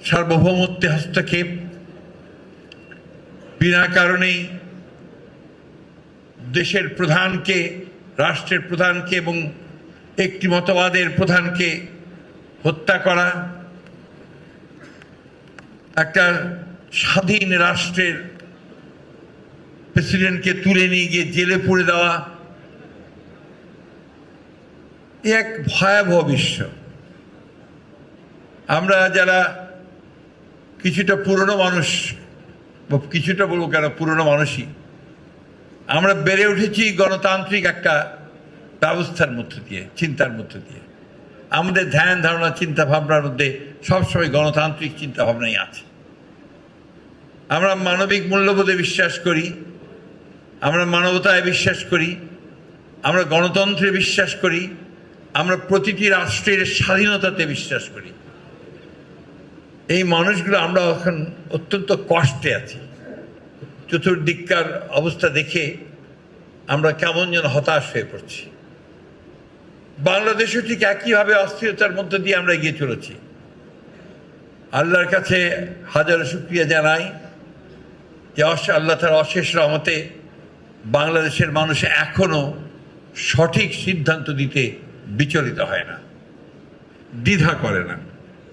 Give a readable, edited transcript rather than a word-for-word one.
সার্বভৌমত্বে হস্তক্ষেপ, বিনা কারণেই দেশের প্রধানকে, রাষ্ট্রের প্রধানকে এবং একটি মতবাদের প্রধানকে হত্যা করা, একটা স্বাধীন রাষ্ট্রের প্রেসিডেন্টকে তুলে নিয়ে গিয়ে জেলে পুরে দেওয়া, এক ভয়াবহ বিশ্ব। আমরা যারা কিছুটা পুরনো মানুষ, কিছুটা বলবো কেন, পুরনো মানুষই, আমরা বেড়ে উঠেছি গণতান্ত্রিক একটা ব্যবস্থার মধ্য দিয়ে, চিন্তার মধ্য দিয়ে। আমাদের ধ্যান ধারণা চিন্তা ভাবনার মধ্যে সবসময় গণতান্ত্রিক চিন্তা ভাবনাই আছে। আমরা মানবিক মূল্যবোধে বিশ্বাস করি, আমরা মানবতায় বিশ্বাস করি, আমরা গণতন্ত্রে বিশ্বাস করি, আমরা প্রতিটি রাষ্ট্রের স্বাধীনতাতে বিশ্বাস করি। এই মানুষগুলো আমরা এখন অত্যন্ত কষ্টে আছি। চতুর্দিককার অবস্থা দেখে আমরা কেমন যেন হতাশ হয়ে পড়ছি। বাংলাদেশও ঠিক একইভাবে অস্থিরতার মধ্য দিয়ে আমরা এগিয়ে চলেছি। আল্লাহর কাছে হাজারো শুকরিয়া জানাই যে আল্লাহ তার অশেষ রহমতে বাংলাদেশের মানুষ এখনো সঠিক সিদ্ধান্ত দিতে বিচলিত হয় না, দ্বিধা করে না।